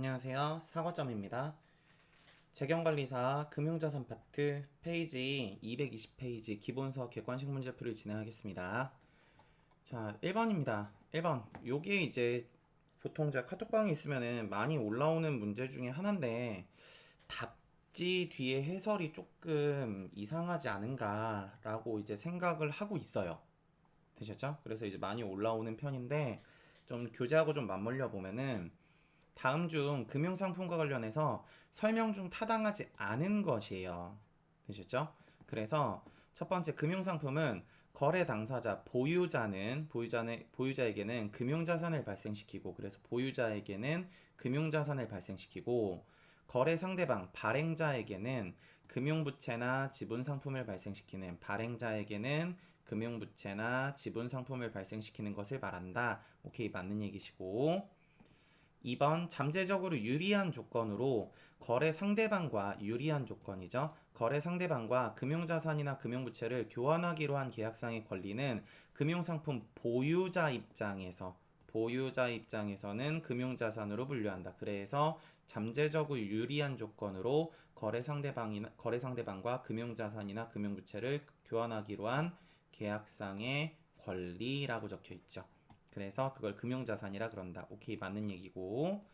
안녕하세요. 사과점입니다. 재경관리사 금융자산 파트 페이지 220페이지 기본서 객관식 문제풀이를 진행하겠습니다. 자, 1번입니다. 1번. 요게 이제 보통 제가 카톡방에 있으면은 많이 올라오는 문제 중에 하나인데 답지 뒤에 해설이 조금 이상하지 않은가라고 이제 생각을 하고 있어요. 되셨죠? 그래서 이제 많이 올라오는 편인데 좀 교재하고 좀 맞물려 보면은 다음 중 금융상품과 관련해서 설명 중 타당하지 않은 것이에요. 되셨죠? 그래서 첫 번째 금융상품은 거래 당사자 보유자에게는 금융자산을 발생시키고 그래서 보유자에게는 금융자산을 발생시키고 거래 상대방 발행자에게는 금융부채나 지분상품을 발생시키는 발행자에게는 금융부채나 지분상품을 발생시키는 것을 말한다. 오케이, 맞는 얘기시고 2번 잠재적으로 유리한 조건으로 거래 상대방과 유리한 조건이죠. 거래 상대방과 금융자산이나 금융부채를 교환하기로 한 계약상의 권리는 금융상품 보유자 입장에서는 금융자산으로 분류한다. 그래서 잠재적으로 유리한 조건으로 거래 상대방과 금융자산이나 금융부채를 교환하기로 한 계약상의 권리라고 적혀 있죠. 그래서 그걸 금융자산이라 그런다. 오케이, 맞는 얘기고.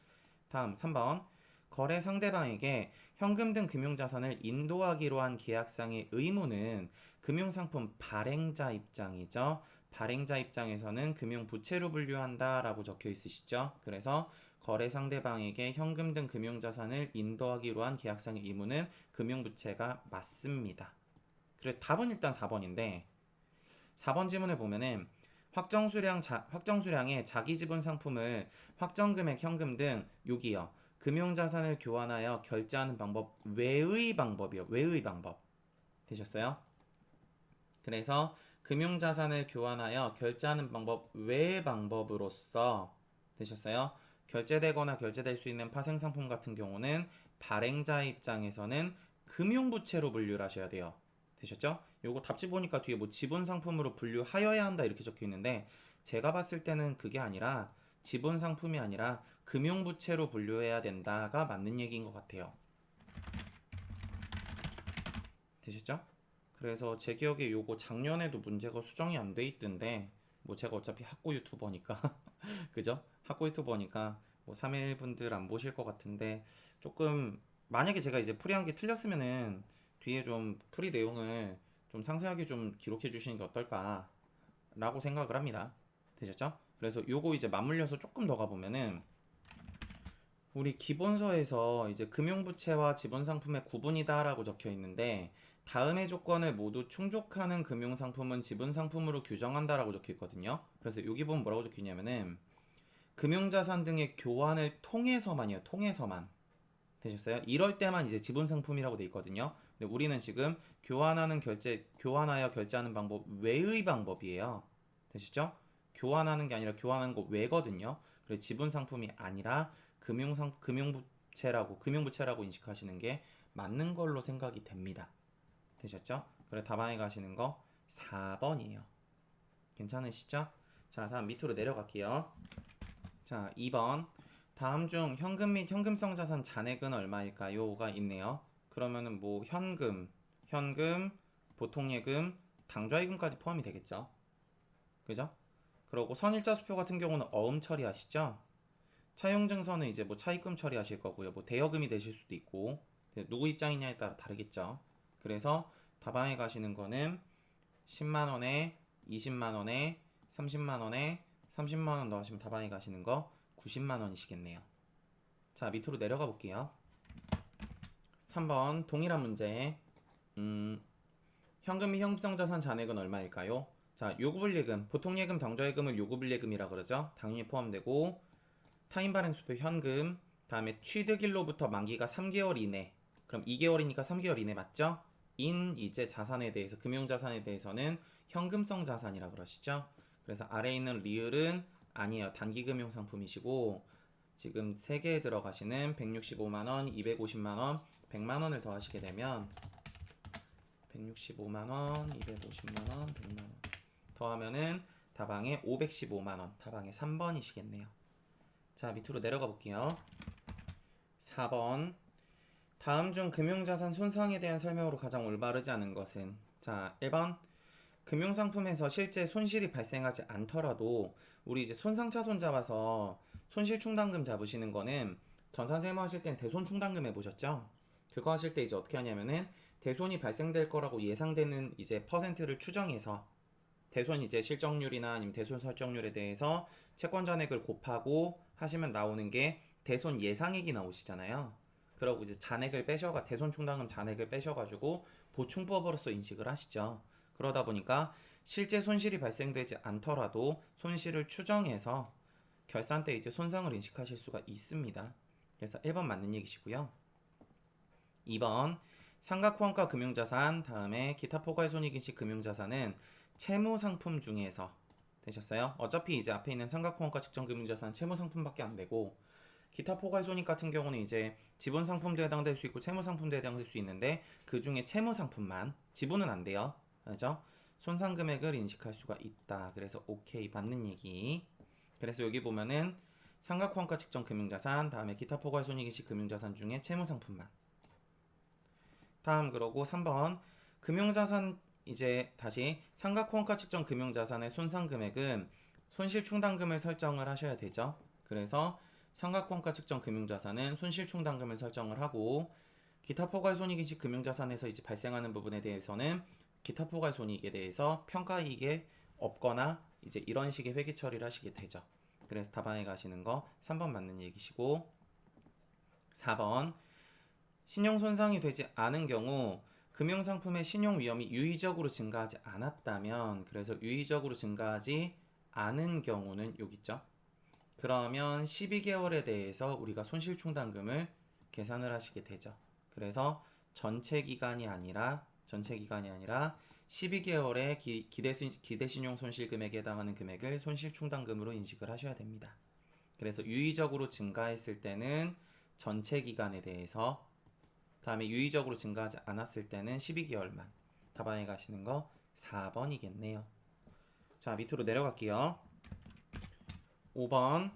다음 3번. 거래 상대방에게 현금 등 금융자산을 인도하기로 한 계약상의 의무는 금융상품 발행자 입장이죠. 발행자 입장에서는 금융부채로 분류한다 라고 적혀 있으시죠. 그래서 거래 상대방에게 현금 등 금융자산을 인도하기로 한 계약상의 의무는 금융부채가 맞습니다. 그래, 답은 일단 4번인데 4번 지문을 보면은 확정수량의 자기지분 상품을 확정금액 현금 등 여기요. 금융자산을 교환하여 결제하는 방법 외의 방법이요. 외의 방법. 되셨어요? 그래서 금융자산을 교환하여 결제하는 방법 외의 방법으로서 되셨어요? 결제되거나 결제될 수 있는 파생상품 같은 경우는 발행자 입장에서는 금융부채로 분류를 하셔야 돼요. 되셨죠? 요거 답지 보니까 뒤에 뭐 지분상품으로 분류하여야 한다 이렇게 적혀 있는데 제가 봤을 때는 그게 아니라 지분상품이 아니라 금융부채로 분류해야 된다가 맞는 얘기인 것 같아요. 되셨죠? 그래서 제 기억에 요거 작년에도 문제가 수정이 안 돼 있던데 뭐 제가 어차피 학고 유튜버니까 그죠? 학고 유튜버니까 뭐 3일분들 안 보실 것 같은데 조금 만약에 제가 이제 풀이한 게 틀렸으면은 뒤에 좀 풀이 내용을 좀 상세하게 좀 기록해 주시는 게 어떨까 라고 생각을 합니다. 되셨죠? 그래서 요거 이제 맞물려서 조금 더 가보면은 우리 기본서에서 이제 금융부채와 지분상품의 구분이다라고 적혀 있는데 다음의 조건을 모두 충족하는 금융상품은 지분상품으로 규정한다라고 적혀 있거든요. 그래서 여기 보면 뭐라고 적혀 있냐면은 금융자산 등의 교환을 통해서만이요. 통해서만. 되셨어요? 이럴 때만 이제 지분상품이라고 돼 있거든요. 근데 우리는 지금 교환하여 결제하는 방법 외의 방법이에요. 되시죠? 교환하는 게 아니라 교환하는 거 외거든요. 그래서 지분상품이 아니라 금융부채라고 인식하시는 게 맞는 걸로 생각이 됩니다. 되셨죠? 그래 답안에 가시는 거 4번이에요. 괜찮으시죠? 자, 다음 밑으로 내려갈게요. 자, 2번. 다음 중 현금 및 현금성 자산 잔액은 얼마일까요?가 있네요. 그러면은 뭐 현금, 보통예금, 당좌예금까지 포함이 되겠죠. 그죠? 그리고 선일자 수표 같은 경우는 어음 처리하시죠? 차용증서는 이제 뭐 차입금 처리하실 거고요. 뭐 대여금이 되실 수도 있고 누구 입장이냐에 따라 다르겠죠. 그래서 답안에 가시는 거는 10만 원에 20만 원에 30만 원에 30만 원 넣으시면 답안에 가시는 거 90만 원이시겠네요. 자, 밑으로 내려가 볼게요. 3번 동일한 문제. 현금 및 현금성 자산 잔액은 얼마일까요? 자, 요구불예금, 보통예금, 당좌예금을 요구불예금이라 그러죠. 당연히 포함되고 타인 발행 수표 현금, 다음에 취득일로부터 만기가 3개월 이내. 그럼 2개월이니까 3개월 이내 맞죠? 이제 자산에 대해서 금융자산에 대해서는 현금성 자산이라 그러시죠. 그래서 아래에 있는 리을은 아니에요. 단기금융 상품이시고 지금 3개에 들어가시는 165만원, 250만원, 100만원을 더하시게 되면 165만원, 250만원, 100만원 더하면은 다방에 515만원, 다방에 3번이시겠네요. 자, 밑으로 내려가 볼게요. 4번. 다음 중 금융자산 손상에 대한 설명으로 가장 올바르지 않은 것은? 자, 1번. 금융상품에서 실제 손실이 발생하지 않더라도 우리 이제 손상차손 잡아서 손실충당금 잡으시는 거는 전 선생님 하실 땐 대손충당금 해보셨죠? 그거 하실 때 이제 어떻게 하냐면은 대손이 발생될 거라고 예상되는 이제 퍼센트를 추정해서 대손 이제 실적률이나 아니면 대손 설정률에 대해서 채권 잔액을 곱하고 하시면 나오는 게 대손 예상액이 나오시잖아요. 그러고 이제 잔액을 빼셔가 대손 충당금 잔액을 빼셔가지고 보충법으로서 인식을 하시죠. 그러다 보니까 실제 손실이 발생되지 않더라도 손실을 추정해서 결산 때 이제 손상을 인식하실 수가 있습니다. 그래서 1번 맞는 얘기시고요. 2번 삼각후원가 금융자산 다음에 기타 포괄손익인식 금융자산은 채무상품 중에서 되셨어요? 어차피 이제 앞에 있는 삼각후원가 측정 금융자산 채무상품밖에 안 되고 기타 포괄손익 같은 경우는 이제 지분상품도 해당될 수 있고 채무상품도 해당될 수 있는데 그 중에 채무상품만 지분은 안 돼요. 그죠? 손상금액을 인식할 수가 있다. 그래서 오케이 맞는 얘기. 그래서 여기 보면은 삼각후원가 측정 금융자산 다음에 기타 포괄손익인식 금융자산 중에 채무상품만. 다음 그러고 3번 금융자산 이제 다시 삼각후원가 측정 금융자산의 손상금액은 손실충당금을 설정을 하셔야 되죠. 그래서 삼각후원가 측정 금융자산은 손실충당금을 설정을 하고 기타 포괄손익인식 금융자산에서 이제 발생하는 부분에 대해서는 기타 포괄손익에 대해서 평가이익에 없거나 이제 이런 식의 회계 처리를 하시게 되죠. 그래서 답안에 가시는 거 3번 맞는 얘기시고 4번 신용 손상이 되지 않은 경우 금융상품의 신용 위험이 유의적으로 증가하지 않았다면 그래서 유의적으로 증가하지 않은 경우는 여기 있죠. 그러면 12개월에 대해서 우리가 손실충당금을 계산을 하시게 되죠. 그래서 전체 기간이 아니라 12개월의 기대신용 손실금액에 해당하는 금액을 손실충당금으로 인식을 하셔야 됩니다. 그래서 유의적으로 증가했을 때는 전체 기간에 대해서 다음에 유의적으로 증가하지 않았을 때는 12개월만. 답안에 가시는 거 4번이겠네요. 자, 밑으로 내려갈게요. 5번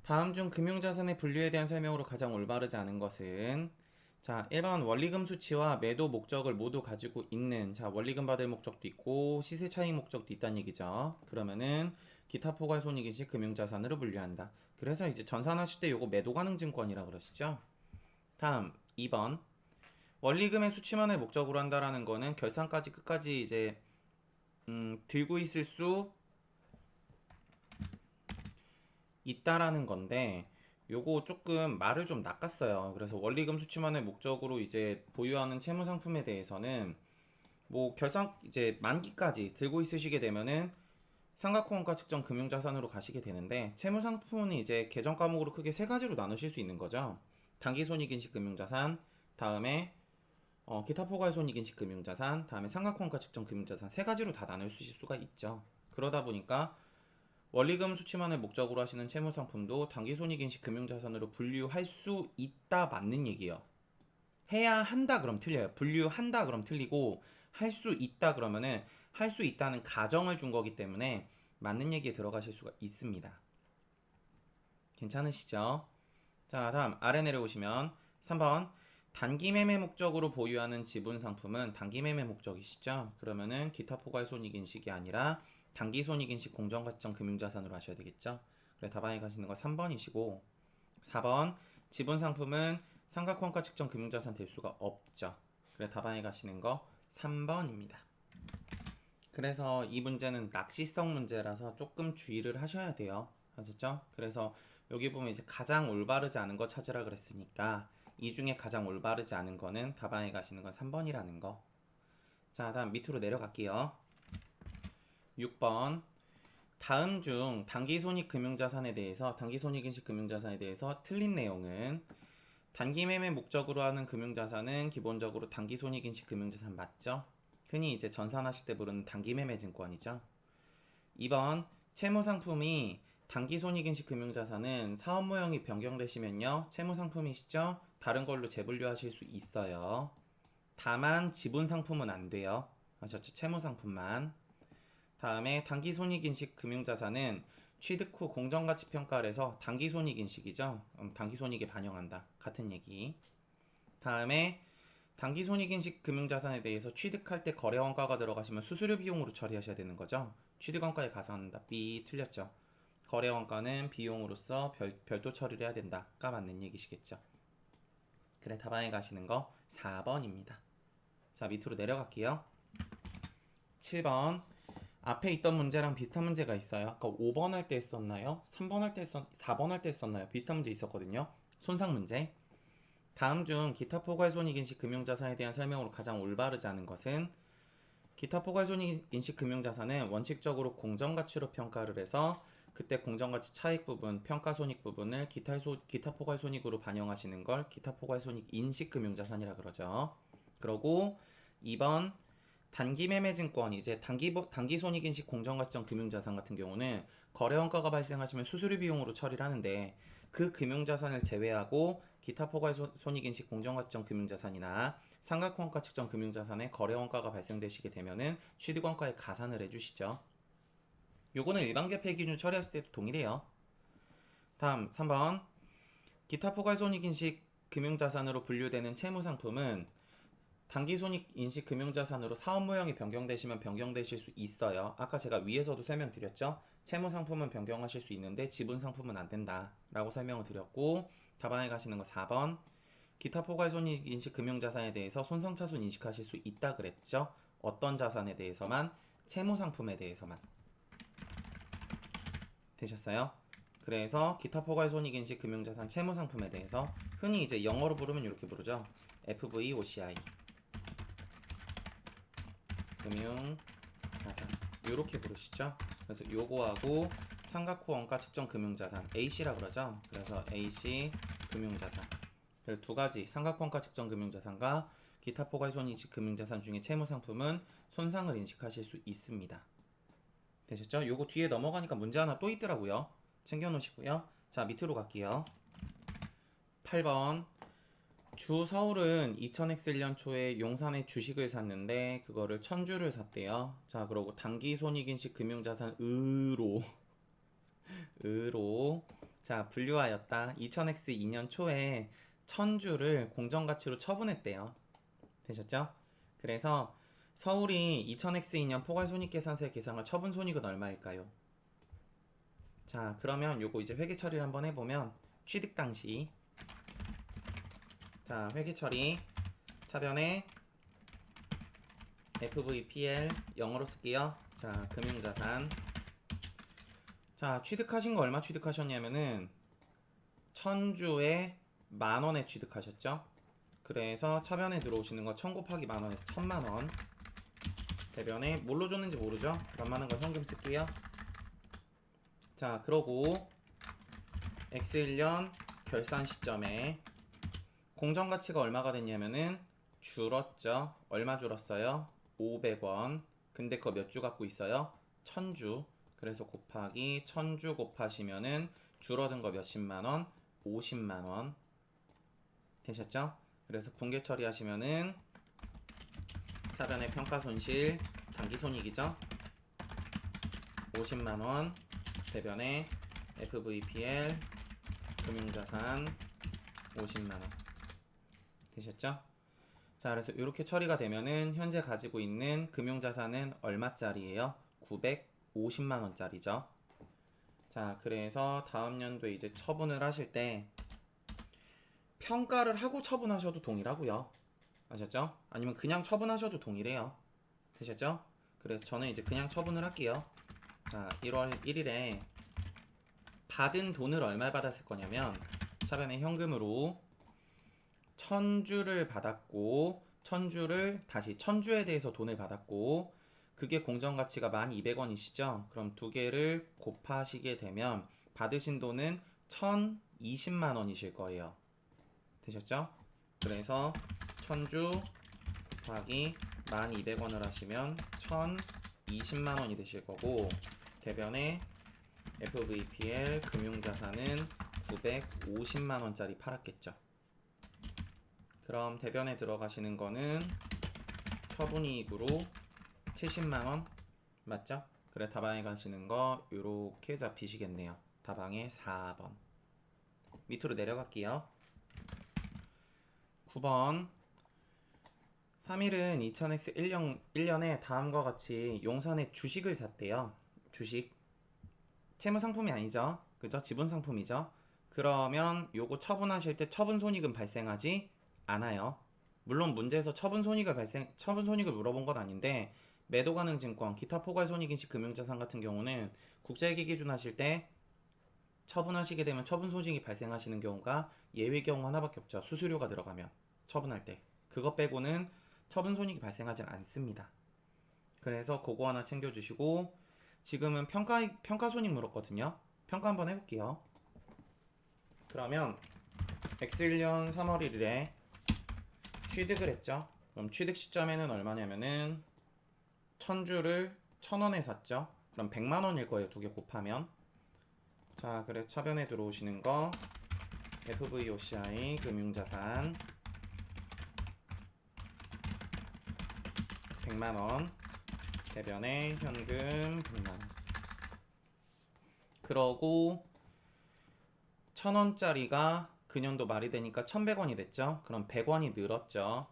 다음 중 금융자산의 분류에 대한 설명으로 가장 올바르지 않은 것은? 자, 1번 원리금 수치와 매도 목적을 모두 가지고 있는, 자, 원리금 받을 목적도 있고 시세 차익 목적도 있다는 얘기죠. 그러면은 기타 포괄 손익인식 금융자산으로 분류한다. 그래서 이제 전산하실 때 요거 매도 가능 증권이라 그러시죠. 다음 2번 원리금의 수치만을 목적으로 한다라는 거는 결산까지 끝까지 이제 들고 있을 수 있다라는 건데 요거 조금 말을 좀 낚았어요. 그래서 원리금 수치만을 목적으로 이제 보유하는 채무 상품에 대해서는 뭐 결산 이제 만기까지 들고 있으시게 되면은 삼각후원가 측정 금융자산으로 가시게 되는데 채무 상품은 이제 계정 과목으로 크게 세 가지로 나누실 수 있는 거죠. 단기손익인식 금융자산, 다음에 기타 포괄손익인식 금융자산, 다음에 삼각후원가 측정 금융자산 세 가지로 다 나눌 수가 있죠. 그러다 보니까 원리금 수치만을 목적으로 하시는 채무상품도 단기손익인식 금융자산으로 분류할 수 있다 맞는 얘기예요. 해야 한다 그럼 틀려요. 분류한다 그럼 틀리고 할 수 있다 그러면은 할 수 있다는 가정을 준 거기 때문에 맞는 얘기에 들어가실 수가 있습니다. 괜찮으시죠? 자, 다음 아래 내려오시면 3번 단기 매매 목적으로 보유하는 지분 상품은 단기 매매 목적이시죠? 그러면은 기타 포괄 손익인식이 아니라 단기 손익인식 공정가치점 금융자산으로 하셔야 되겠죠? 그래 답안에 가시는 거 3번이시고 4번 지분 상품은 삼각후원가 측정 금융자산 될 수가 없죠. 그래 답안에 가시는 거 3번입니다. 그래서 이 문제는 낚시성 문제라서 조금 주의를 하셔야 돼요. 아셨죠? 그래서 여기 보면 이제 가장 올바르지 않은 거 찾으라 그랬으니까 이 중에 가장 올바르지 않은 거는 답안에 가시는 건 3번이라는 거. 자, 다음 밑으로 내려갈게요. 6번 다음 중 단기손익 금융자산에 대해서 단기손익인식 금융자산에 대해서 틀린 내용은 단기 매매 목적으로 하는 금융자산은 기본적으로 단기손익인식 금융자산 맞죠? 흔히 이제 전산하실 때 부르는 단기 매매 증권이죠. 2번 채무상품이 단기손익인식 금융자산은 사업 모형이 변경되시면요 채무상품이시죠? 다른 걸로 재분류하실 수 있어요. 다만 지분상품은 안 돼요. 아셨죠? 채무상품만. 다음에 단기손익인식 금융자산은 취득 후 공정가치 평가를 해서 당기손익인식이죠. 당기손익에 반영한다. 같은 얘기. 다음에 당기손익인식 금융자산에 대해서 취득할 때 거래원가가 들어가시면 수수료 비용으로 처리하셔야 되는 거죠. 취득원가에 가산한다. B 틀렸죠. 거래원가는 비용으로서 별도 처리를 해야 된다. 가 맞는 얘기시겠죠. 그래, 답안에 가시는 거 4번입니다. 자, 밑으로 내려갈게요. 7번. 앞에 있던 문제랑 비슷한 문제가 있어요. 아까 5번 할 때 했었나요? 3번 할 때 4번 할 때 했었나요? 비슷한 문제 있었거든요. 손상 문제. 다음 중 기타 포괄손익인식 금융자산에 대한 설명으로 가장 올바르지 않은 것은 기타 포괄손익인식 금융자산은 원칙적으로 공정가치로 평가를 해서 그때 공정가치 차익 부분, 평가손익 부분을 기타 포괄손익으로 반영하시는 걸 기타 포괄손익인식 금융자산이라 그러죠. 그러고 2번 단기매매증권, 이제 단기손익인식 공정가치형 금융자산 같은 경우는 거래원가가 발생하시면 수수료 비용으로 처리를 하는데 그 금융자산을 제외하고 기타 포괄손익인식 공정가치형 금융자산이나 상각원가 측정 금융자산에 거래원가가 발생되시게 되면은 취득원가에 가산을 해주시죠. 요거는 일반계획 기준 처리하실 때도 동일해요. 다음 3번. 기타 포괄손익인식 금융자산으로 분류되는 채무상품은 단기손익인식 금융자산으로 사업 모형이 변경되시면 변경되실 수 있어요. 아까 제가 위에서도 설명드렸죠. 채무상품은 변경하실 수 있는데 지분상품은 안 된다 라고 설명을 드렸고, 답안에 가시는 거 4번. 기타 포괄손익인식 금융자산에 대해서 손상차손 인식하실 수 있다 그랬죠. 어떤 자산에 대해서만? 채무상품에 대해서만. 되셨어요? 그래서 기타 포괄손익인식 금융자산 채무상품에 대해서 흔히 이제 영어로 부르면 이렇게 부르죠. FVOCI 금융자산 이렇게 부르시죠. 그래서 요거하고 상각 후 원가 측정 금융자산 AC라 그러죠. 그래서 AC 금융자산. 그래서 두 가지 상각 원가 측정 금융자산과 기타 포괄손익인식 금융자산 중에 채무상품은 손상을 인식하실 수 있습니다. 되셨죠? 요거 뒤에 넘어가니까 문제 하나 또 있더라고요. 챙겨 놓으시고요. 자, 밑으로 갈게요. 8번. 주 서울은 2000X1년 초에 용산에 주식을 샀는데 그거를 1000주를 샀대요. 자, 그러고 단기손익인식 금융자산 으로 자, 분류하였다. 2000X2년 초에 1000주를 공정가치로 처분했대요. 되셨죠? 그래서 서울이 2000X2년 포괄손익계산서의 계상을 처분 손익은 얼마일까요? 자, 그러면 요거 이제 회계 처리를 한번 해보면 취득 당시, 자, 회계 처리 차변에 FVPL 영어로 쓸게요. 자, 금융자산. 자, 취득하신 거 얼마 취득하셨냐면은 1000주에 만원에 취득하셨죠? 그래서 차변에 들어오시는 거 1000 곱하기 만원에서 1000만원. 대변에 뭘로 줬는지 모르죠? 만만한 거 현금 쓸게요. 자, 그러고 X1년 결산 시점에 공정가치가 얼마가 됐냐면은 줄었죠. 얼마 줄었어요? 500원. 근데 그거 몇 주 갖고 있어요? 1000주. 그래서 곱하기 1000주 곱하시면은 줄어든 거 몇십만원? 50만원. 되셨죠? 그래서 분계 처리하시면은 차변의 평가손실 단기손익이죠. 50만원. 대변에 FVPL 금융자산 50만원. 되셨죠? 자, 그래서 이렇게 처리가 되면은 현재 가지고 있는 금융자산은 얼마짜리예요? 950만원짜리죠. 자, 그래서 다음 연도에 이제 처분을 하실 때 평가를 하고 처분하셔도 동일하고요. 아셨죠? 아니면 그냥 처분하셔도 동일해요. 되셨죠? 그래서 저는 이제 그냥 처분을 할게요. 자, 1월 1일에 받은 돈을 얼마 받았을 거냐면 차변에 현금으로 1000주를 받았고 1000주를 다시 1000주에 대해서 돈을 받았고 그게 공정가치가 1200원이시죠? 그럼 두 개를 곱하시게 되면 받으신 돈은 1020만원이실 거예요. 되셨죠? 그래서 1000주 곱하기 1200원을 하시면 1020만원이 되실 거고 대변에 FVPL 금융자산은 950만원짜리 팔았겠죠. 그럼 대변에 들어가시는 거는 처분이익으로 70만원 맞죠? 그래 다방에 가시는 거 요렇게 잡히시겠네요. 다방에 4번. 밑으로 내려갈게요. 9번 3일은 2000X 1년에 다음과 같이 용산에 주식을 샀대요. 주식 채무상품이 아니죠. 그죠? 지분상품이죠. 그러면 요거 처분하실 때 처분손익은 발생하지 않아요. 물론 문제에서 처분손익을 물어본 건 아닌데 매도가능증권, 기타 포괄손익인식 금융자산 같은 경우는 국제회계 기준 하실 때 처분하시게 되면 처분손익이 발생하시는 경우가 예외 경우 하나밖에 없죠. 수수료가 들어가면 처분할 때 그것 빼고는 처분손익이 발생하지 않습니다. 그래서 그거 하나 챙겨주시고 지금은 평가손익 물었거든요. 평가 한번 해볼게요. 그러면 X1년 3월 1일에 취득을 했죠. 그럼 취득 시점에는 얼마냐면은 1000주를 1000원에 샀죠. 그럼 100만원일 거예요. 두 개 곱하면. 자, 그래서 차변에 들어오시는 거 FVOCI 금융자산 100만원 대변에 현금 100만원. 그러고 1000원짜리가 그 년도 말이 되니까 1100원이 됐죠. 그럼 100원이 늘었죠.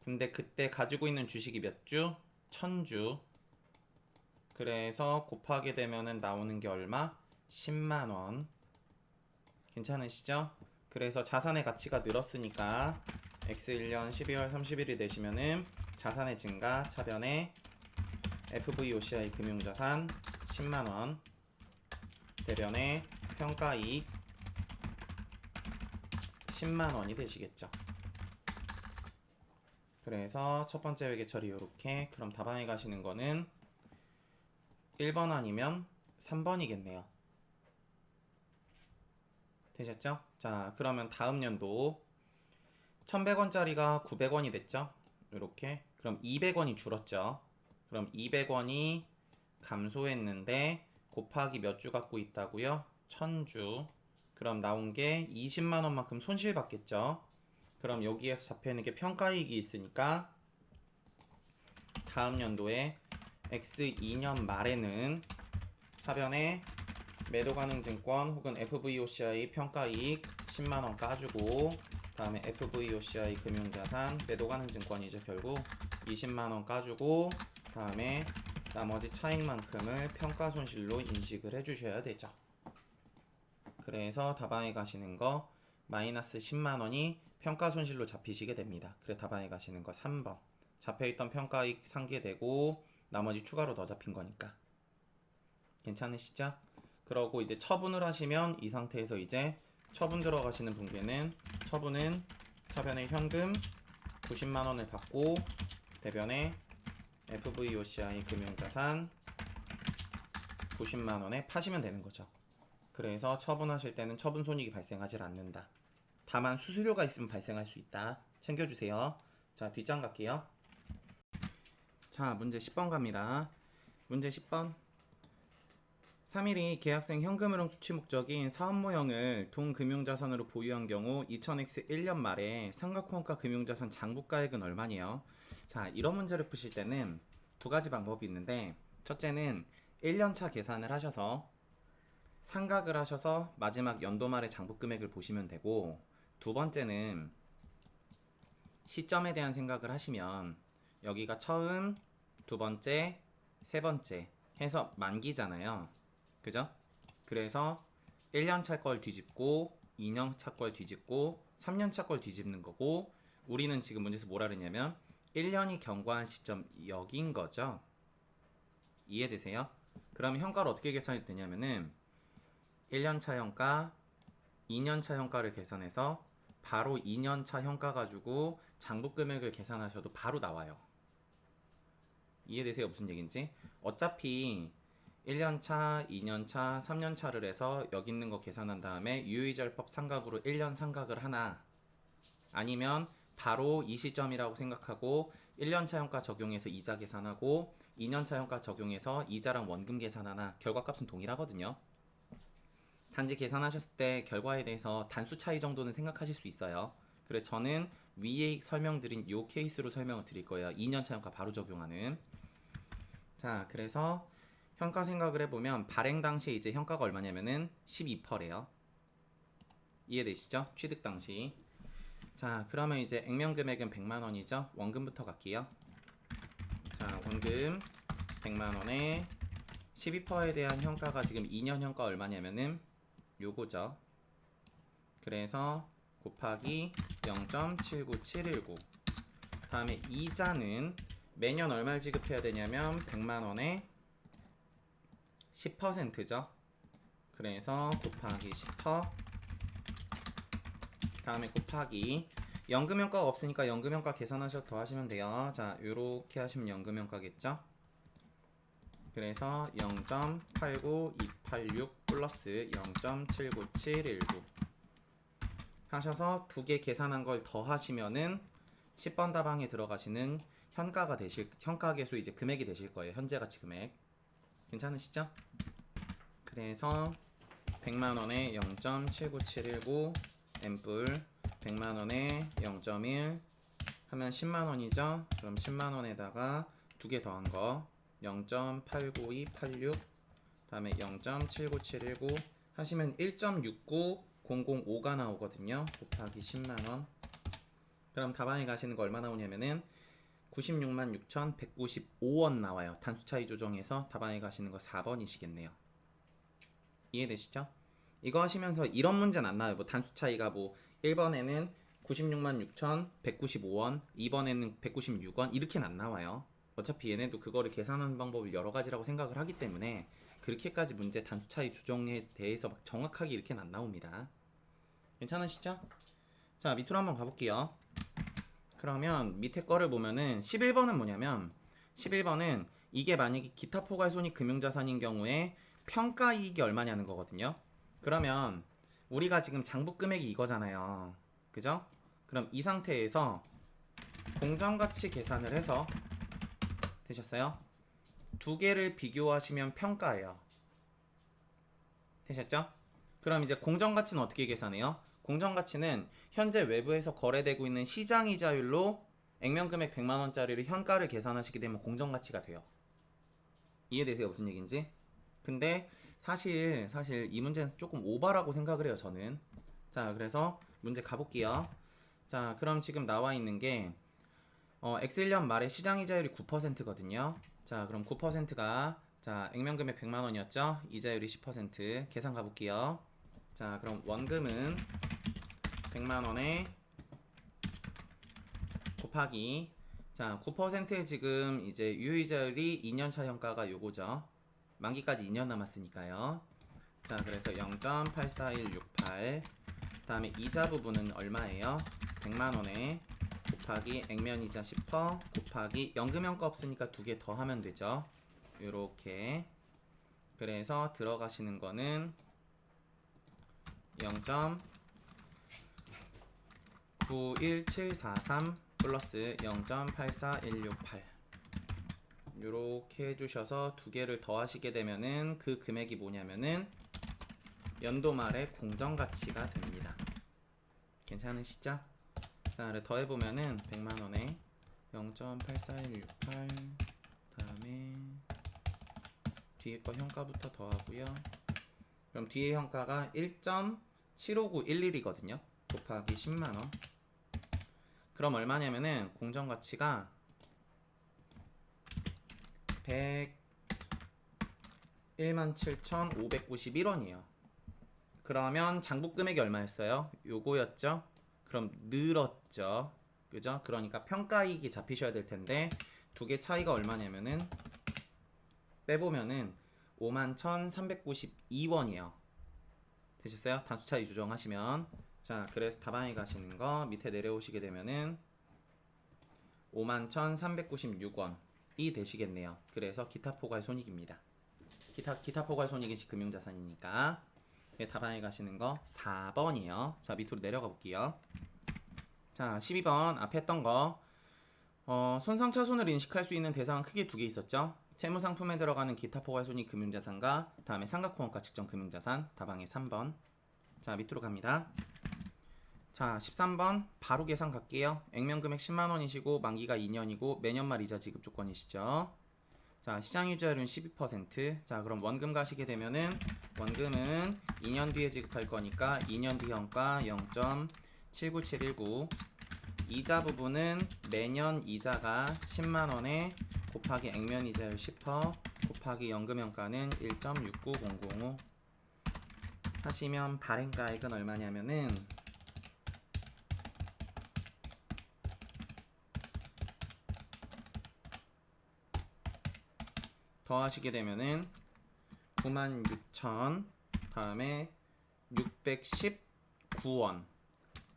근데 그때 가지고 있는 주식이 몇 주? 1000주. 그래서 곱하게 되면은 나오는 게 얼마? 10만원. 괜찮으시죠? 그래서 자산의 가치가 늘었으니까 X1년 12월 30일이 되시면은 자산의 증가 차변에 FVOCI 금융자산 10만원 대변에 평가이익 10만원이 되시겠죠. 그래서 첫 번째 회계 처리 요렇게. 그럼 답안에 가시는 거는 1번 아니면 3번이겠네요. 되셨죠? 자, 그러면 다음 연도 1100원짜리가 900원이 됐죠? 요렇게. 그럼 200원이 줄었죠? 그럼 200원이 감소했는데 곱하기 몇 주 갖고 있다고요? 1000주. 그럼 나온 게 20만원만큼 손실 받겠죠? 그럼 여기에서 잡혀있는 게 평가이익이 있으니까 다음 연도에 X2년 말에는 차변에 매도가능증권 혹은 FVOCI 평가이익 10만원 까주고 다음에 FVOCI 금융자산 매도가능증권이죠. 결국 20만원 까주고 다음에 나머지 차익만큼을 평가손실로 인식을 해주셔야 되죠. 그래서 다방에 가시는 거 마이너스 10만원이 평가손실로 잡히시게 됩니다. 그래 다방에 가시는 거 3번. 잡혀있던 평가이익 상계되고 나머지 추가로 더 잡힌 거니까. 괜찮으시죠? 그러고 이제 처분을 하시면 이 상태에서 이제 처분 들어가시는 분께는 처분은 차변에 현금 90만원을 받고 대변에 FVOCI 금융자산 90만원에 파시면 되는 거죠. 그래서 처분하실 때는 처분 손익이 발생하지 않는다. 다만 수수료가 있으면 발생할 수 있다. 챙겨주세요. 자, 뒷장 갈게요. 자, 문제 10번 갑니다. 문제 10번. 3일이 계약생 현금흐름 수취 목적인 사업모형을 동금융자산으로 보유한 경우 2000X 1년 말에 삼각형가 금융자산 장부가액은 얼마니요? 자, 이런 문제를 푸실 때는 두 가지 방법이 있는데 첫째는 1년차 계산을 하셔서 상각을 하셔서 마지막 연도 말의 장부금액을 보시면 되고 두 번째는 시점에 대한 생각을 하시면 여기가 처음, 두 번째, 세 번째 해서 만기잖아요. 그죠? 그래서 1년차 걸 뒤집고 2년차 걸 뒤집고 3년차 걸 뒤집는 거고 우리는 지금 문제에서 뭐라 그랬냐면 1년이 경과한 시점 여긴 거죠. 이해되세요? 그럼 현가를 어떻게 계산이 되냐면은 1년차 현가, 2년차 현가를 계산해서 바로 2년차 현가 가지고 장부금액을 계산하셔도 바로 나와요. 이해되세요? 무슨 얘기인지? 어차피 1년차, 2년차, 3년차를 해서 여기 있는 거 계산한 다음에 유의절법 상각으로 1년 상각을 하나 아니면 바로 이 시점이라고 생각하고 1년차 현가 적용해서 이자 계산하고 2년차 현가 적용해서 이자랑 원금 계산하나 결과값은 동일하거든요. 단지 계산하셨을 때 결과에 대해서 단수 차이 정도는 생각하실 수 있어요. 그래서 저는 위에 설명드린 이 케이스로 설명을 드릴 거예요. 2년차 현가 바로 적용하는. 자, 그래서 현가 생각을 해보면 발행 당시에 이제 현가가 얼마냐면은 12%래요. 이해되시죠? 취득 당시. 자, 그러면 이제 액면 금액은 100만 원이죠. 원금부터 갈게요. 자, 원금 100만 원에 12%에 대한 현가가 지금 2년 현가 얼마냐면은 요거죠. 그래서 곱하기 0.79719. 다음에 이자는 매년 얼마를 지급해야 되냐면 100만 원에 10%죠. 그래서 곱하기 10%. 다음에 곱하기 연금현가가 없으니까 연금현가 계산하셔서 더하시면 돼요. 자, 요렇게 하시면 연금현가겠죠. 그래서 0.89286 플러스 0.79719 하셔서 두 개 계산한 걸 더하시면은 10번 답항에 들어가시는 현가 계수 이제 금액이 되실 거예요. 현재 가치 금액. 괜찮으시죠? 그래서 100만 원에 0.79719 앰플 100만 원에 0.1 하면 10만 원이죠. 그럼 10만 원에다가 두 개 더한 거 0.89286 다음에 0.79719 하시면 1.69005가 나오거든요. 곱하기 10만 원. 그럼 답안에 가시는 거 얼마 나오냐면은 96만 6,195원 나와요. 단수 차이 조정해서 답안에 가시는 거 4번이시겠네요. 이해되시죠? 이거 하시면서 이런 문제는 안 나와요. 뭐 단수 차이가 뭐 1번에는 96만 6,195원, 2번에는 196원 이렇게는 안 나와요. 어차피 얘네도 그거를 계산하는 방법을 여러 가지라고 생각을 하기 때문에 그렇게까지 문제 단수 차이 조정에 대해서 막 정확하게 이렇게는 안 나옵니다. 괜찮으시죠? 자, 밑으로 한번 가볼게요. 그러면 밑에 거를 보면은 11번은 뭐냐면 11번은 이게 만약에 기타 포괄손익 금융자산인 경우에 평가이익이 얼마냐는 거거든요. 그러면 우리가 지금 장부금액이 이거잖아요. 그죠? 그럼 이 상태에서 공정가치 계산을 해서 되셨어요? 두 개를 비교하시면 평가예요. 되셨죠? 그럼 이제 공정가치는 어떻게 계산해요? 공정가치는 현재 외부에서 거래되고 있는 시장이자율로 액면금액 100만원짜리를 현가를 계산하시게 되면 공정가치가 돼요. 이해되세요? 무슨 얘기인지? 근데 사실 이 문제는 조금 오바라고 생각을 해요, 저는. 자, 그래서 문제 가볼게요. 자, 그럼 지금 나와 있는 게 X1년 말에 시장이자율이 9%거든요. 자, 그럼 9%가 자, 액면금액 100만원이었죠? 이자율이 10%. 계산 가볼게요. 자, 그럼 원금은 100만원에 곱하기 자, 9%에 지금 이제 유효이자율이 2년차 현가가 요거죠. 만기까지 2년 남았으니까요. 자, 그래서 0.84168 다음에 이자 부분은 얼마예요? 100만원에 곱하기 액면이자 10% 곱하기 연금현가 없으니까 두 개 더 하면 되죠. 요렇게. 그래서 들어가시는 거는 0.911743 플러스 0.84168 요렇게 해주셔서 두 개를 더하시게 되면은 그 금액이 뭐냐면은 연도 말의 공정가치가 됩니다. 괜찮으시죠? 자, 그래 더해보면은 100만원에 0.84168 다음에 뒤에 거 현가부터 더하고요. 그럼 뒤에 현가가 1.75911이거든요. 곱하기 10만원. 그럼 얼마냐면은 공정가치가 117,591원이에요. 그러면 장부금액이 얼마였어요? 요거였죠? 그럼 늘었죠. 그죠? 그러니까 평가이익이 잡히셔야 될 텐데 두 개 차이가 얼마냐면은 빼보면은 51,392원이에요. 되셨어요? 단수 차이 조정하시면. 자, 그래서 답안에 가시는 거 밑에 내려오시게 되면은 51,396원이 되시겠네요. 그래서 기타 포괄 손익입니다. 기타 포괄 손익이 금융자산이니까. 답안에 가시는 거 4번이에요. 자, 밑으로 내려가 볼게요. 자, 12번 앞에 했던 거 손상차손을 인식할 수 있는 대상은 크게 두 개 있었죠. 채무상품에 들어가는 기타 포괄손익 금융자산과 다음에 상각후원가 측정 금융자산. 답안에 3번. 자, 밑으로 갑니다. 자, 13번 바로 계산 갈게요. 액면금액 10만원이시고 만기가 2년이고 매년 말 이자 지급 조건이시죠. 자, 시장 유지율은 12%. 자, 그럼 원금 가시게 되면은 원금은 2년 뒤에 지급할 거니까 2년 뒤 현가 0.79719. 이자 부분은 매년 이자가 10만 원에 곱하기 액면 이자율 10% 곱하기 연금 현가는 1.69005 하시면 발행가액은 얼마냐면은 더하시게 되면은 96,000 다음에 619원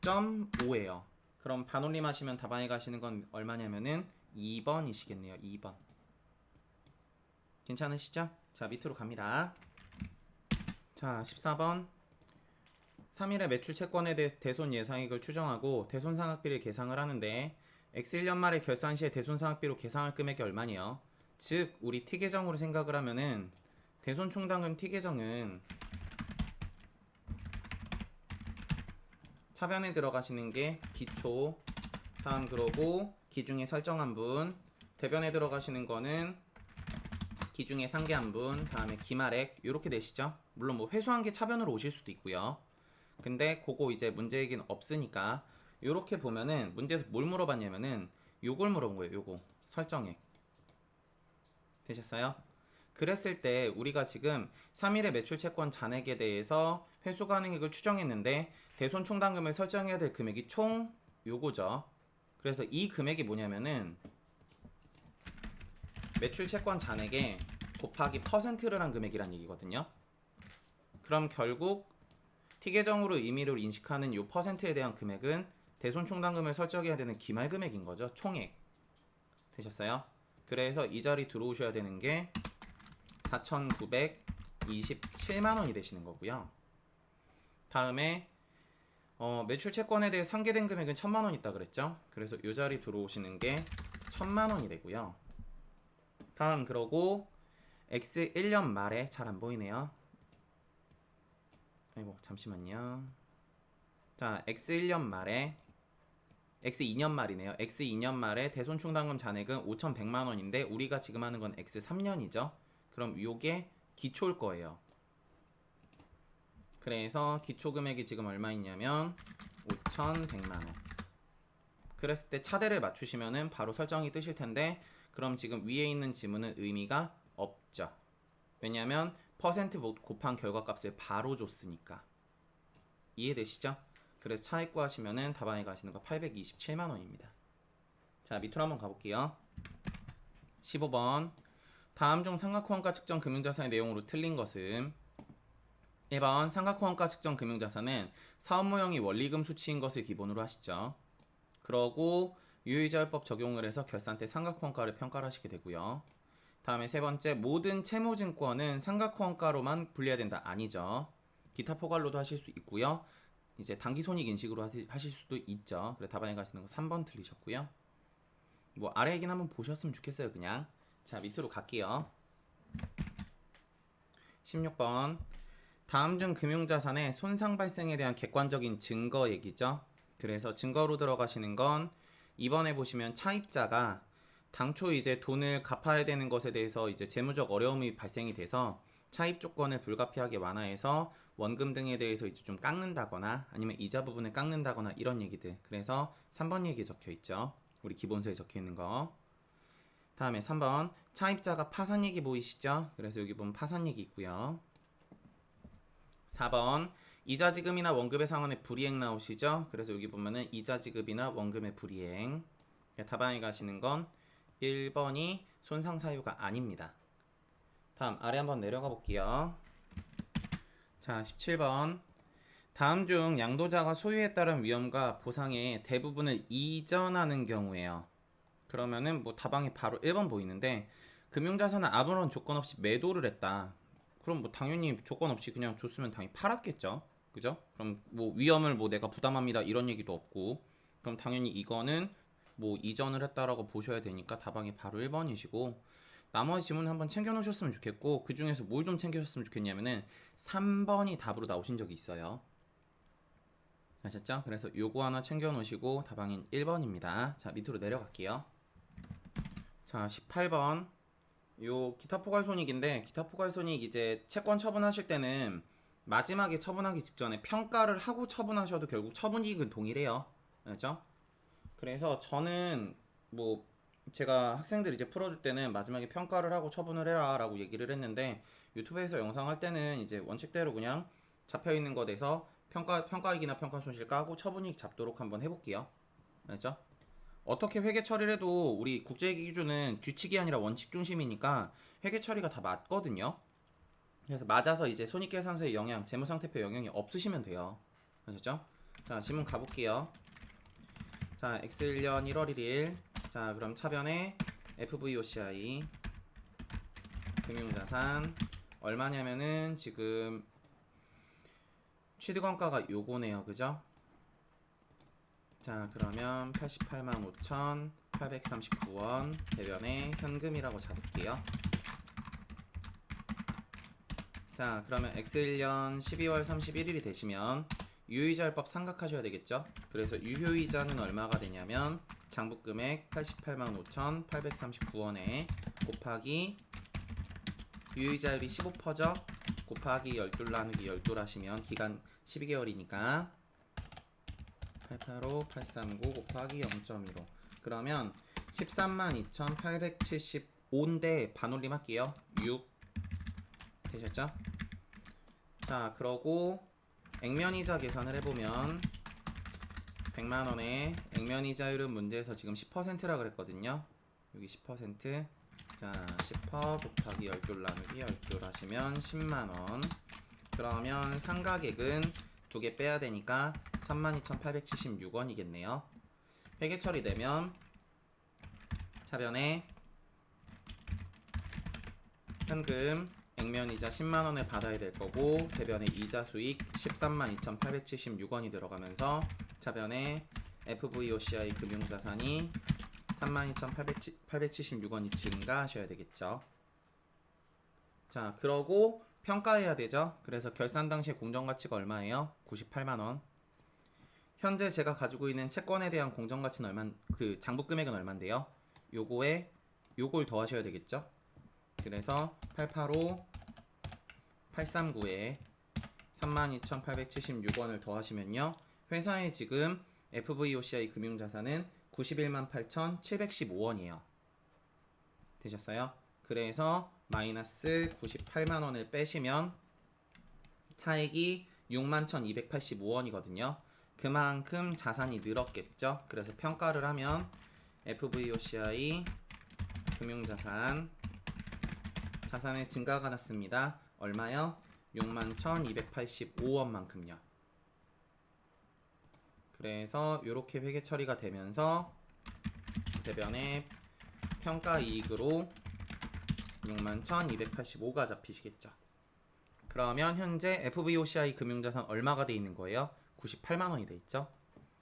점 5예요. 그럼 반올림 하시면 답안에 가시는 건 얼마냐면은 2번이시겠네요. 2번. 괜찮으시죠? 자, 밑으로 갑니다. 자, 14번 3일의 매출 채권에 대해서 대손 예상액을 추정하고 대손상각비를 계상을 하는데 X1년 말에 결산 시에 대손상각비로 계상할 금액이 얼마냐? 즉 우리 T계정으로 생각을 하면은 대손총당금 T계정은 차변에 들어가시는 게 기초, 다음 그러고 기중에 설정한 분, 대변에 들어가시는 거는 기중에 상계한 분, 다음에 기말액 이렇게 되시죠. 물론 뭐 회수한 게 차변으로 오실 수도 있고요. 근데 그거 이제 문제 얘기는 없으니까 이렇게 보면은 문제에서 뭘 물어봤냐면은 요걸 물어본 거예요. 요거 설정액 되셨어요? 그랬을 때 우리가 지금 3일의 매출 채권 잔액에 대해서 회수 가능액을 추정했는데 대손 총당금을 설정해야 될 금액이 총 요거죠. 그래서 이 금액이 뭐냐면은 매출 채권 잔액에 곱하기 퍼센트를 한 금액이란 얘기거든요. 그럼 결국 T계정으로 의미를 인식하는 요 퍼센트에 대한 금액은 대손 총당금을 설정해야 되는 기말 금액인 거죠. 총액 되셨어요? 그래서 이 자리 들어오셔야 되는 게 4,927만 원이 되시는 거고요. 다음에 매출 채권에 대해 상계된 금액은 1,000만 원 있다 그랬죠? 그래서 이 자리 들어오시는 게 1,000만 원이 되고요. 다음 그러고 X1년 말에 잘 안 보이네요. 아이고 잠시만요. 자, X1년 말에 X2년 말이네요. X2년 말에 대손 총당금 잔액은 5,100만 원인데 우리가 지금 하는 건 X3년이죠. 그럼 요게 기초일 거예요. 그래서 기초 금액이 지금 얼마 있냐면 5,100만 원. 그랬을 때 차대를 맞추시면은 바로 설정이 뜨실 텐데 그럼 지금 위에 있는 지문은 의미가 없죠. 왜냐면 퍼센트 곱한 결과값을 바로 줬으니까. 이해되시죠? 그래서 차익 구하시면은 답안에 가시는 거 827만 원입니다. 자, 밑으로 한번 가볼게요. 15번 다음 중 삼각호환가 측정 금융자산의 내용으로 틀린 것은 1번 삼각호환가 측정 금융자산은 사업모형이 원리금 수치인 것을 기본으로 하시죠. 그러고 유의자율법 적용을 해서 결산 때 삼각호환가를 평가를 하시게 되고요. 다음에 세 번째 모든 채무증권은 삼각호환가로만 분리해야 된다. 아니죠. 기타 포괄로도 하실 수 있고요. 이제 단기손익 인식으로 하실 수도 있죠. 그래서 답안에 가시는 거 3번 틀리셨고요. 뭐 아래 얘기는 한번 보셨으면 좋겠어요. 그냥 자, 밑으로 갈게요. 16번 다음 중 금융자산의 손상 발생에 대한 객관적인 증거 얘기죠. 그래서 증거로 들어가시는 건 이번에 보시면 차입자가 당초 이제 돈을 갚아야 되는 것에 대해서 이제 재무적 어려움이 발생이 돼서 차입 조건을 불가피하게 완화해서 원금 등에 대해서 이제 좀 깎는다거나 아니면 이자 부분을 깎는다거나 이런 얘기들. 그래서 3번 얘기에 적혀 있죠. 우리 기본서에 적혀 있는 거. 다음에 3번 차입자가 파산 얘기 보이시죠? 그래서 여기 보면 파산 얘기 있고요. 4번 이자 지급이나 원금의 상환에 불이행 나오시죠? 그래서 여기 보면은 이자 지급이나 원금의 불이행. 답안에 가시는 건 1번이 손상 사유가 아닙니다. 다음 아래 한번 내려가 볼게요. 자, 17번 다음 중 양도자가 소유에 따른 위험과 보상의 대부분을 이전하는 경우에요. 그러면은 뭐 답안이 바로 1번 보이는데 금융자산은 아무런 조건 없이 매도를 했다. 그럼 뭐 당연히 조건 없이 그냥 줬으면 당연히 팔았겠죠. 그죠? 그럼 뭐 위험을 뭐 내가 부담합니다 이런 얘기도 없고 그럼 당연히 이거는 뭐 이전을 했다라고 보셔야 되니까 답안이 바로 1번이시고 나머지 지문 한번 챙겨 놓으셨으면 좋겠고 그 중에서 뭘 좀 챙겨셨으면 좋겠냐면은 3번이 답으로 나오신 적이 있어요. 아셨죠? 그래서 요거 하나 챙겨 놓으시고 답안인 1번입니다. 자, 밑으로 내려갈게요. 자, 18번 요 기타 포괄손익인데 기타 포괄손익 이제 채권 처분하실 때는 마지막에 처분하기 직전에 평가를 하고 처분하셔도 결국 처분이익은 동일해요. 알죠? 그래서 저는 뭐 제가 학생들 이제 풀어줄 때는 마지막에 평가를 하고 처분을 해라 라고 얘기를 했는데 유튜브에서 영상 할 때는 이제 원칙대로 그냥 잡혀있는 것에서 평가이익이나 평가손실 까고 처분이익 잡도록 한번 해볼게요. 알죠? 어떻게 회계 처리를 해도 우리 국제회계 기준은 규칙이 아니라 원칙 중심이니까 회계 처리가 다 맞거든요. 그래서 맞아서 이제 손익계산서의 영향, 재무상태표 영향이 없으시면 돼요. 아셨죠? 자, 질문 가볼게요. 자, X1년 1월 1일. 자, 그럼 차변에 FVOCI 금융자산 얼마냐면은 지금 취득원가가 요거네요. 그죠? 자, 그러면 88만 5,839원 대변에 현금이라고 잡을게요. 자, 그러면 X1년 12월 31일이 되시면 유효이자율법 삼각하셔야 되겠죠? 그래서 유효이자는 얼마가 되냐면 장부금액 88만 5,839원에 곱하기 유효이자율이 15%죠? 곱하기 12 나누기 12 하시면 기간 12개월이니까 885, 839 곱하기 0.15 그러면 132,875인데 반올림 할게요. 6 되셨죠? 자, 그러고 액면이자 계산을 해보면 100만원에 액면이자율은 문제에서 지금 10%라 그랬거든요. 여기 10%. 자, 10% 곱하기 12 나누기 12 하시면 10만원. 그러면 상가액은 두 개 빼야 되니까 32,876원이겠네요. 회계 처리되면 차변에 현금 액면이자 10만원을 받아야 될 거고 대변에 이자 수익 132,876원이 들어가면서 차변에 FVOCI 금융자산이 32,876원이 증가하셔야 되겠죠. 자, 그러고 평가해야 되죠. 그래서 결산 당시에 공정가치가 얼마예요? 98만원. 현재 제가 가지고 있는 채권에 대한 공정가치는 그 장부금액은 얼만데요? 요거에 요걸 더하셔야 되겠죠. 그래서 885, 839에 32,876원을 더하시면요. 회사에 지금 FVOCI 금융자산은 91만 8,715원이에요. 되셨어요? 그래서 마이너스 98만원을 빼시면 차액이 61,285원이거든요. 그만큼 자산이 늘었겠죠. 그래서 평가를 하면 FVOCI 금융자산 자산의 증가가 났습니다. 얼마요? 61,285원만큼요. 그래서 이렇게 회계 처리가 되면서 대변에 평가이익으로 61,285가 잡히시겠죠. 그러면 현재 FVOCI 금융자산 얼마가 돼 있는 거예요? 98만원이 돼 있죠.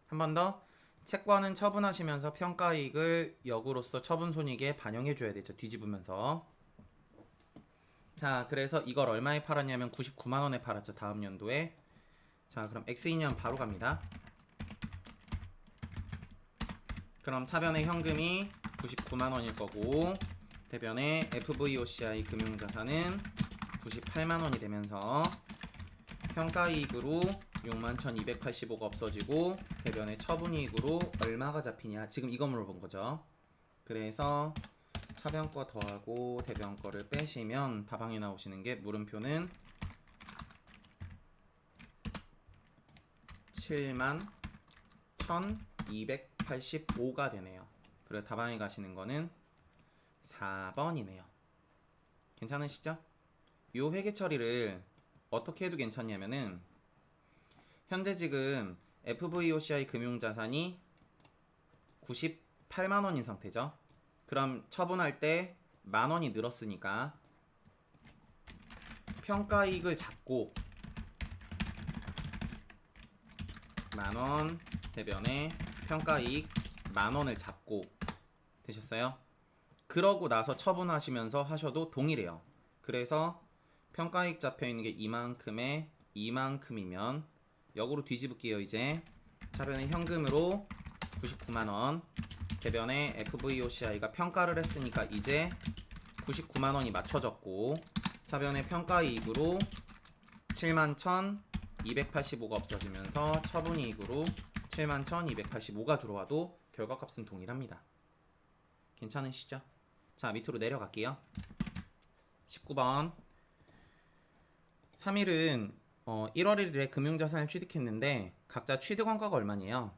한 번 더 채권은 처분하시면서 평가이익을 역으로서 처분손익에 반영해 줘야 되죠. 뒤집으면서. 자, 그래서 이걸 얼마에 팔았냐면 99만원에 팔았죠. 다음 연도에. 자, 그럼 X2년 바로 갑니다. 그럼 차변의 현금이 99만원일 거고 대변의 FVOCI 금융자산은 98만원이 되면서 평가이익으로 61,285가 없어지고 대변의 처분이익으로 얼마가 잡히냐 지금 이거 물어본 거죠. 그래서 차변 거 더하고 대변 거를 빼시면 다방에 나오시는 게 물음표는 71,285가 되네요. 그리고 다방에 가시는 거는 4번이네요. 괜찮으시죠? 요 회계 처리를 어떻게 해도 괜찮냐면은 현재 지금 FVOCI 금융자산이 98만원인 상태죠. 그럼 처분할 때 만원이 늘었으니까 평가이익을 잡고 만원 대변에 평가이익 만원을 잡고 되셨어요? 그러고 나서 처분하시면서 하셔도 동일해요. 그래서 평가이익 잡혀있는 게 이만큼에 이만큼이면 역으로 뒤집을게요. 이제 차변의 현금으로 99만원 대변에 FVOCI가 평가를 했으니까 이제 99만 원이 맞춰졌고 차변의 평가이익으로 71,285가 없어지면서 처분이익으로 71,285가 들어와도 결과값은 동일합니다. 괜찮으시죠? 자, 밑으로 내려갈게요. 19번 3일은 1월 1일에 금융자산을 취득했는데 각자 취득원가가 얼마니에요?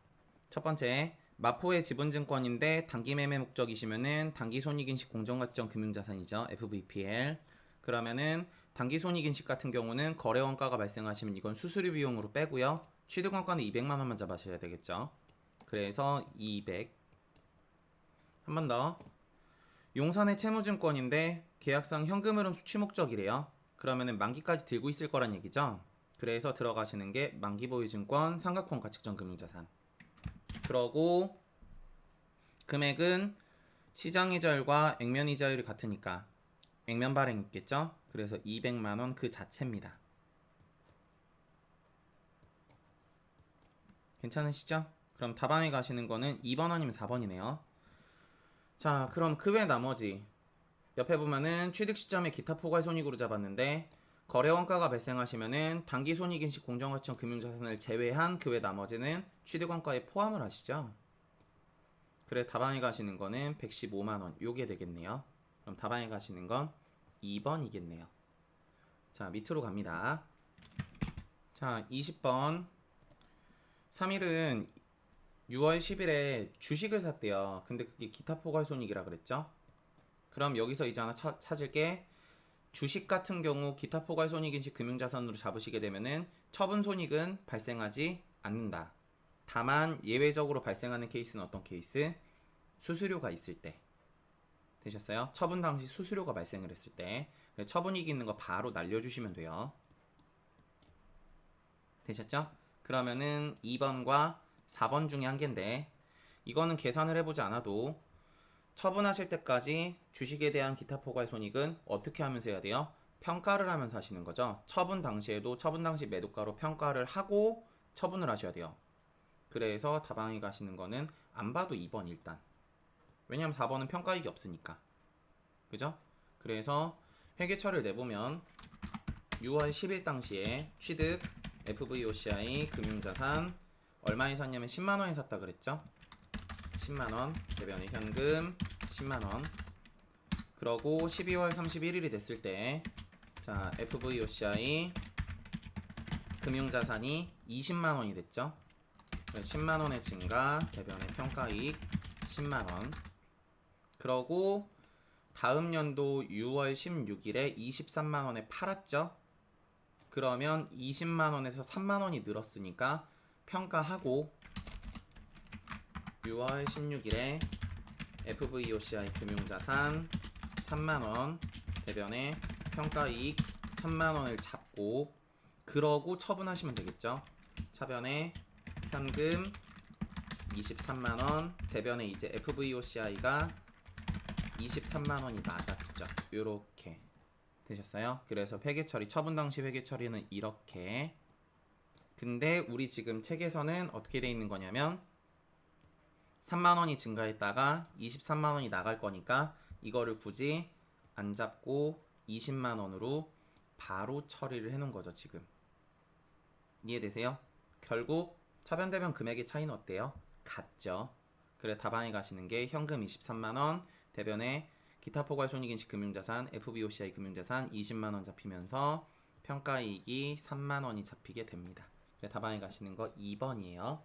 첫 번째, 마포의 지분증권인데 단기 매매 목적이시면은 단기손익인식 공정가치형 금융자산이죠. FVPL. 그러면은 단기손익인식 같은 경우는 거래원가가 발생하시면 이건 수수료 비용으로 빼고요. 취득원가는 200만 원만 잡아셔야 되겠죠. 그래서 200. 한 번 더. 용산의 채무증권인데 계약상 현금흐름 수취 목적이래요. 그러면은 만기까지 들고 있을 거란 얘기죠. 그래서 들어가시는 게 만기보유증권, 삼각형가 측정 금융자산. 그러고 금액은 시장이자율과 액면이자율이 같으니까 액면 발행 있겠죠? 그래서 200만원 그 자체입니다. 괜찮으시죠? 그럼 답안에 가시는 거는 2번 아니면 4번이네요. 자, 그럼 그 외 나머지 옆에 보면은 취득 시점에 기타 포괄 손익으로 잡았는데 거래 원가가 발생하시면은 단기 손익인식 공정가치형 금융자산을 제외한 그 외 나머지는 취득 원가에 포함을 하시죠. 그래 답안에 가시는 거는 115만 원 요게 되겠네요. 그럼 답안에 가시는 건 2번이겠네요. 자, 밑으로 갑니다. 자, 20번 3일은 6월 10일에 주식을 샀대요. 근데 그게 기타 포괄 손익이라 그랬죠. 그럼 여기서 이제 하나 찾을 게 주식 같은 경우 기타 포괄 손익인식 금융자산으로 잡으시게 되면은 처분 손익은 발생하지 않는다. 다만 예외적으로 발생하는 케이스는 어떤 케이스? 수수료가 있을 때. 되셨어요? 처분 당시 수수료가 발생을 했을 때 처분이익 있는 거 바로 날려주시면 돼요. 되셨죠? 그러면은 2번과 4번 중에 한 개인데 이거는 계산을 해보지 않아도 처분하실 때까지 주식에 대한 기타 포괄 손익은 어떻게 하면서 해야 돼요? 평가를 하면서 하시는 거죠. 처분 당시에도 처분 당시 매도가로 평가를 하고 처분을 하셔야 돼요. 그래서 답안에 가시는 거는 안 봐도 2번 일단. 왜냐면 4번은 평가이익이 없으니까. 그죠? 그래서 회계처를 내보면 6월 10일 당시에 취득 FVOCI 금융자산 얼마에 샀냐면 10만원에 샀다 그랬죠? 10만원 대변의 현금 10만원. 그러고 12월 31일이 됐을 때 자 FVOCI 금융자산이 20만원이 됐죠? 10만원의 증가 대변의 평가이익 10만원. 그러고 다음 연도 6월 16일에 23만원에 팔았죠? 그러면 20만원에서 3만원이 늘었으니까 평가하고 6월 16일에 FVOCI 금융자산 3만원 대변에 평가이익 3만원을 잡고 그러고 처분하시면 되겠죠. 차변에 현금 23만원 대변에 이제 FVOCI가 23만원이 맞았죠. 요렇게 되셨어요. 그래서 회계처리 처분 당시 회계처리는 이렇게. 근데 우리 지금 책에서는 어떻게 돼 있는 거냐면 3만원이 증가했다가 23만원이 나갈 거니까 이거를 굳이 안 잡고 20만원으로 바로 처리를 해놓은 거죠. 지금 이해되세요? 결국 차변대변 금액의 차이는 어때요? 같죠. 그래 답안에 가시는 게 현금 23만원 대변에 기타 포괄 손익인식 금융자산 FVOCI 금융자산 20만원 잡히면서 평가이익이 3만원이 잡히게 됩니다. 그래 답안에 가시는 거 2번이에요.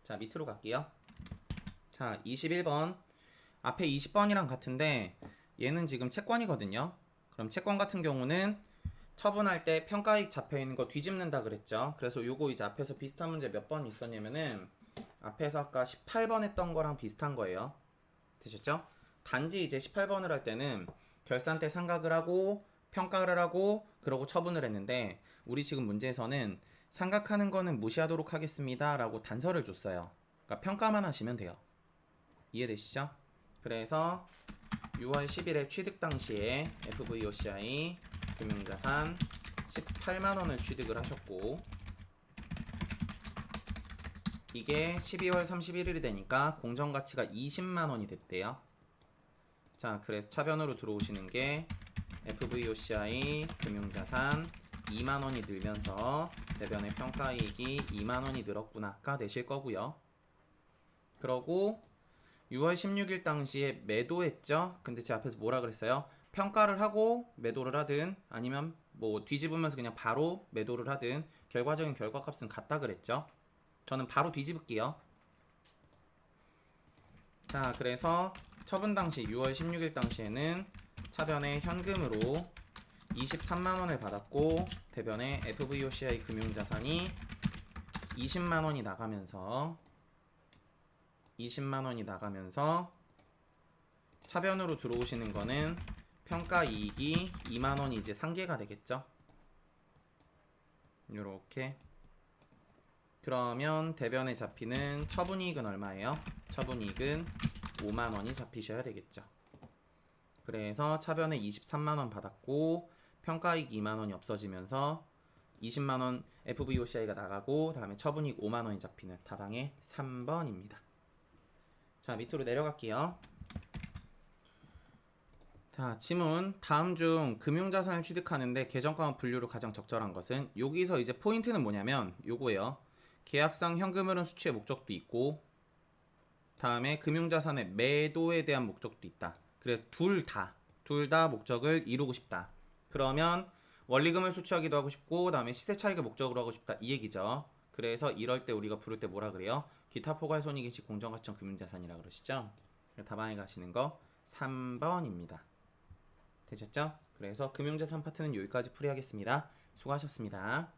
자, 밑으로 갈게요. 자, 21번 앞에 20번이랑 같은데 얘는 지금 채권이거든요. 그럼 채권 같은 경우는 처분할 때 평가이익 잡혀있는 거 뒤집는다 그랬죠. 그래서 요거 이제 앞에서 비슷한 문제 몇 번 있었냐면은 앞에서 아까 18번 했던 거랑 비슷한 거예요. 되셨죠? 단지 이제 18번을 할 때는 결산 때 상각을 하고 평가를 하고 그러고 처분을 했는데 우리 지금 문제에서는 상각하는 거는 무시하도록 하겠습니다 라고 단서를 줬어요. 그러니까 평가만 하시면 돼요. 이해되시죠? 그래서 6월 10일에 취득 당시에 FVOCI 금융자산 18만원을 취득을 하셨고 이게 12월 31일이 되니까 공정가치가 20만원이 됐대요. 자, 그래서 차변으로 들어오시는 게 FVOCI 금융자산 2만원이 늘면서 대변의 평가이익이 2만원이 늘었구나가 되실 거고요. 그러고 6월 16일 당시에 매도했죠. 근데 제 앞에서 뭐라 그랬어요? 평가를 하고 매도를 하든 아니면 뭐 뒤집으면서 그냥 바로 매도를 하든 결과적인 결과값은 같다 그랬죠. 저는 바로 뒤집을게요. 자, 그래서 처분 당시 6월 16일 당시에는 차변에 현금으로 23만원을 받았고 대변에 FVOCI 금융자산이 20만원이 나가면서 차변으로 들어오시는 거는 평가 이익이 2만원이 이제 상계가 되겠죠. 요렇게. 그러면 대변에 잡히는 처분이익은 얼마예요? 처분이익은 5만원이 잡히셔야 되겠죠. 그래서 차변에 23만원 받았고 평가이익 2만원이 없어지면서 20만원 FVOCI가 나가고 다음에 처분이익 5만원이 잡히는 답항의 3번입니다. 자, 밑으로 내려갈게요. 자, 지문. 다음 중 금융자산을 취득하는데 계정가와 분류로 가장 적절한 것은? 여기서 이제 포인트는 뭐냐면 요거예요. 계약상 현금흐름 수취의 목적도 있고 다음에 금융자산의 매도에 대한 목적도 있다. 그래 둘 다 목적을 이루고 싶다. 그러면 원리금을 수취하기도 하고 싶고 다음에 시세 차익을 목적으로 하고 싶다 이 얘기죠. 그래서 이럴 때 우리가 부를 때 뭐라 그래요? 기타 포괄 손익인 시 공정가치형 금융자산이라 그러시죠. 답안에 가시는 거 3번입니다. 되셨죠? 그래서 금융자산 파트는 여기까지 풀이하겠습니다. 수고하셨습니다.